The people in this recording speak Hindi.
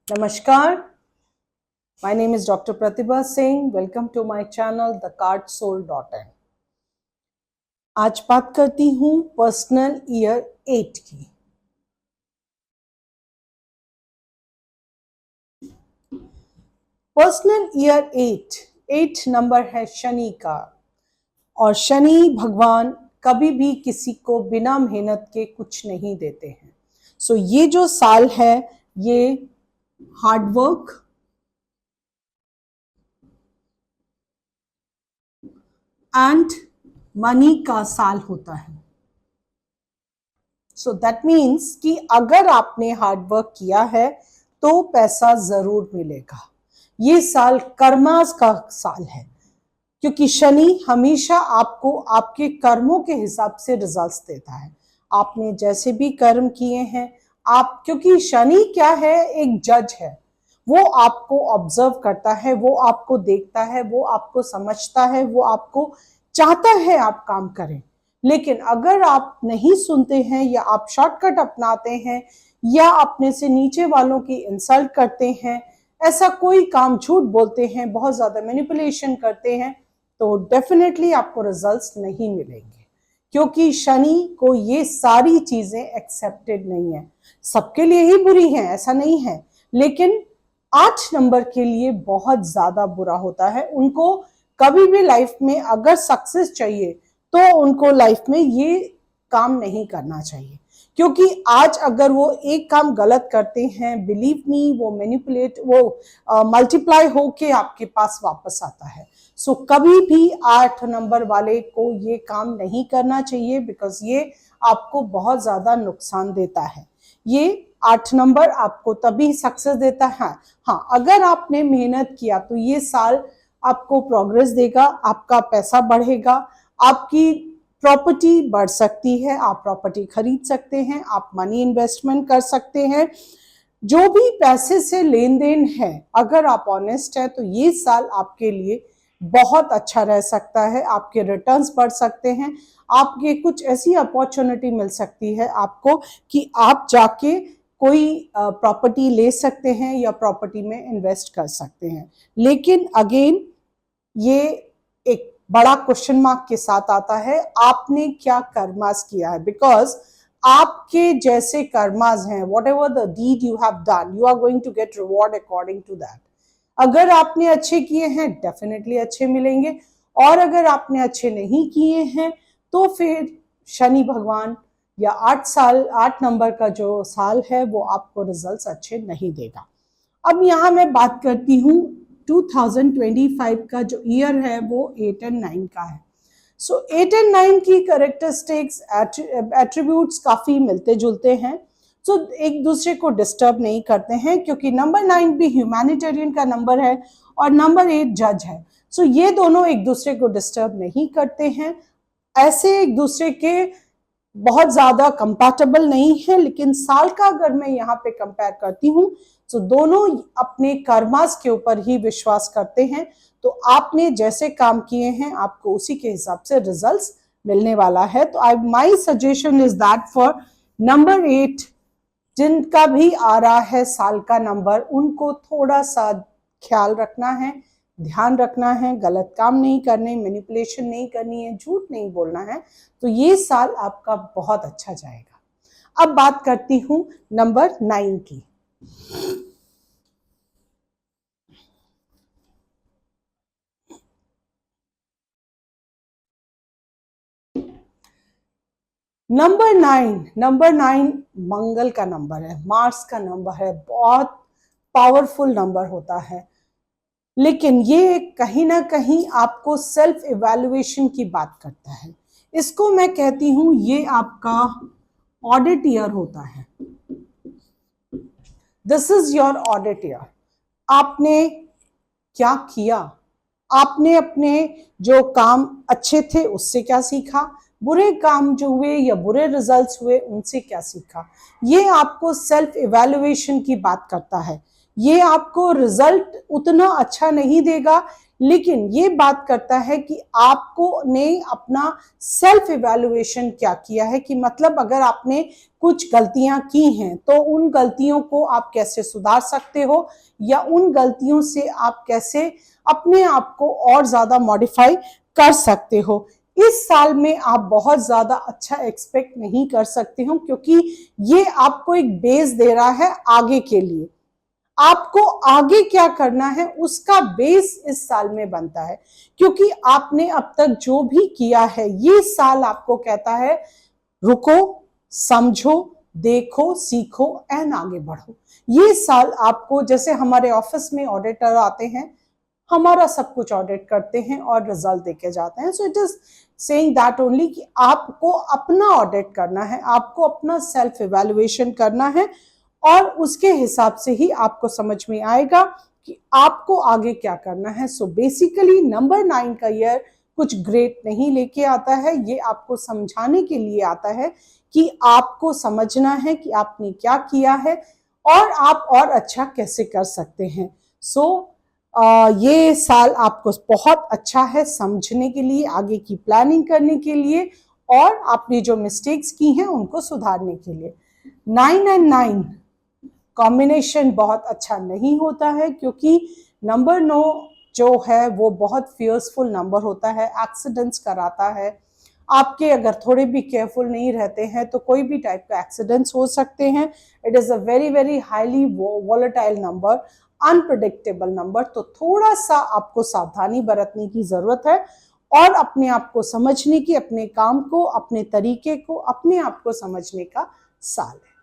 Namaskar, my name is Dr. Pratibha Singh. Welcome to my channel thecardsoul.in. आज बात करती हूँ पर्सनल ईयर 8 की। पर्सनल ईयर 8 नंबर है शनि का, और शनि भगवान कभी भी किसी को बिना मेहनत के कुछ नहीं देते हैं। सो ये जो साल है ये हार्डवर्क एंड मनी का साल होता है। सो दैट मीन्स कि अगर आपने हार्डवर्क किया है तो पैसा जरूर मिलेगा। ये साल कर्मास का साल है, क्योंकि शनि हमेशा आपको आपके कर्मों के हिसाब से रिजल्ट्स देता है। आपने जैसे भी कर्म किए हैं, आप, क्योंकि शनि क्या है, एक जज है। वो आपको ऑब्जर्व करता है, वो आपको देखता है, वो आपको समझता है, वो आपको चाहता है आप काम करें। लेकिन अगर आप नहीं सुनते हैं या आप शॉर्टकट अपनाते हैं या अपने से नीचे वालों की इंसल्ट करते हैं, ऐसा कोई काम झूठ बोलते हैं, बहुत ज्यादा मैनिपुलेशन करते हैं, तो डेफिनेटली आपको रिजल्ट्स नहीं मिलेंगे, क्योंकि शनि को ये सारी चीजें एक्सेप्टेड नहीं है। सबके लिए ही बुरी है ऐसा नहीं है, लेकिन 8 नंबर के लिए बहुत ज्यादा बुरा होता है। उनको कभी भी लाइफ में अगर सक्सेस चाहिए तो उनको लाइफ में ये काम नहीं करना चाहिए, क्योंकि आज अगर वो एक काम गलत करते हैं, बिलीव मी, वो मैनिपुलेट, वो मल्टीप्लाई होके आपके पास वापस आता है। सो कभी भी 8 नंबर वाले को ये काम नहीं करना चाहिए, बिकॉज ये आपको बहुत ज्यादा नुकसान देता है। ये 8 नंबर आपको तभी सक्सेस देता है। हाँ, अगर आपने मेहनत किया तो ये साल आपको प्रोग्रेस देगा, आपका पैसा बढ़ेगा, आपकी प्रॉपर्टी बढ़ सकती है, आप प्रॉपर्टी खरीद सकते हैं, आप मनी इन्वेस्टमेंट कर सकते हैं। जो भी पैसे से लेन देन है, अगर आप ऑनेस्ट है तो ये साल आपके लिए बहुत अच्छा रह सकता है। आपके रिटर्न्स बढ़ सकते हैं, आपके कुछ ऐसी अपॉर्चुनिटी मिल सकती है आपको कि आप जाके कोई प्रॉपर्टी ले सकते हैं या प्रॉपर्टी में इन्वेस्ट कर सकते हैं। लेकिन अगेन ये एक बड़ा क्वेश्चन मार्क के साथ आता है, आपने क्या कर्मास किया है, बिकॉज आपके जैसे कर्मास हैं, whatever the deed you have done, you are going to get reward according to that. अगर आपने अच्छे किए हैं डेफिनेटली अच्छे मिलेंगे, और अगर आपने अच्छे नहीं किए हैं तो फिर शनि भगवान या 8 नंबर का जो साल है वो आपको रिजल्ट्स अच्छे नहीं देगा। अब यहाँ मैं बात करती हूँ 2025 का जो ईयर है वो 8 और 9 का है। सो 8 और 9 की कैरेक्टरिस्टिक्स, एट्रीब्यूट्स काफी मिलते जुलते हैं। सो एक दूसरे को डिस्टर्ब नहीं करते हैं, क्योंकि नंबर 9 भी ह्यूमैनिटेरियन का नंबर है और नंबर 8 जज है। सो ये दोनों एक दूसरे को डिस्टर्ब नहीं करते हैं, ऐसे एक दूसरे के बहुत ज्यादा कंपैटिबल नहीं है। लेकिन साल का अगर मैं यहाँ पे कंपेयर करती हूँ तो दोनों अपने कर्मास के ऊपर ही विश्वास करते हैं। तो आपने जैसे काम किए हैं आपको उसी के हिसाब से रिजल्ट्स मिलने वाला है। तो I my suggestion is that for number 8, जिनका भी आ रहा है साल का नंबर, उनको थोड़ा सा ख्याल रखना है, ध्यान रखना है, गलत काम नहीं करने, मैनिपुलेशन नहीं करनी है, झूठ नहीं बोलना है, तो ये साल आपका बहुत अच्छा जाएगा। अब बात करती हूँ नंबर 9 की। नंबर 9 मंगल का नंबर है, मार्स का नंबर है, बहुत पावरफुल नंबर होता है। लेकिन ये कहीं ना कहीं आपको सेल्फ इवैल्यूएशन की बात करता है। इसको मैं कहती हूं ये आपका ऑडिट ईयर होता है। This is your audit year. आपने क्या किया, आपने अपने जो काम अच्छे थे उससे क्या सीखा, बुरे काम जो हुए या बुरे रिजल्ट्स हुए उनसे क्या सीखा। ये आपको सेल्फ इवैल्यूएशन की बात करता है। ये आपको रिजल्ट उतना अच्छा नहीं देगा, लेकिन ये बात करता है कि आपको ने अपना सेल्फ इवैल्यूएशन क्या किया है, कि मतलब अगर आपने कुछ गलतियां की हैं तो उन गलतियों को आप कैसे सुधार सकते हो, या उन गलतियों से आप कैसे अपने आप को और ज्यादा मॉडिफाई कर सकते हो। इस साल में आप बहुत ज्यादा अच्छा एक्सपेक्ट नहीं कर सकते हो, क्योंकि ये आपको एक बेस दे रहा है आगे के लिए। आपको आगे क्या करना है उसका बेस इस साल में बनता है, क्योंकि आपने अब तक जो भी किया है ये साल आपको कहता है रुको, समझो, देखो, सीखो एंड आगे बढ़ो। ये साल आपको, जैसे हमारे ऑफिस में ऑडिटर आते हैं, हमारा सब कुछ ऑडिट करते हैं और रिजल्ट देके जाते हैं, so it is saying that only कि आपको अपना ऑडिट करना है, आपको अपना सेल्फ इवैल्यूएशन करना है, और उसके हिसाब से ही आपको समझ में आएगा कि आपको आगे क्या करना है। सो बेसिकली नंबर 9 का ईयर कुछ ग्रेट नहीं लेके आता है, ये आपको समझाने के लिए आता है कि आपको समझना है कि आपने क्या किया है और आप और अच्छा कैसे कर सकते हैं। सो ये साल आपको बहुत अच्छा है समझने के लिए, आगे की प्लानिंग करने के लिए, और आपने जो मिस्टेक्स की हैं उनको सुधारने के लिए। 9 एंड 9 कॉम्बिनेशन बहुत अच्छा नहीं होता है, क्योंकि नंबर 9 जो है वो बहुत फियर्सफुल नंबर होता है, एक्सीडेंट्स कराता है। आपके अगर थोड़े भी केयरफुल नहीं रहते हैं तो कोई भी टाइप का एक्सीडेंट्स हो सकते हैं। It is a very very highly volatile number, unpredictable number, तो थोड़ा सा आपको सावधानी बरतने की ज़रूरत है, और अपने आप को समझने की, अपने काम को, अपने तरीके को, अपने आप को समझने का साल है।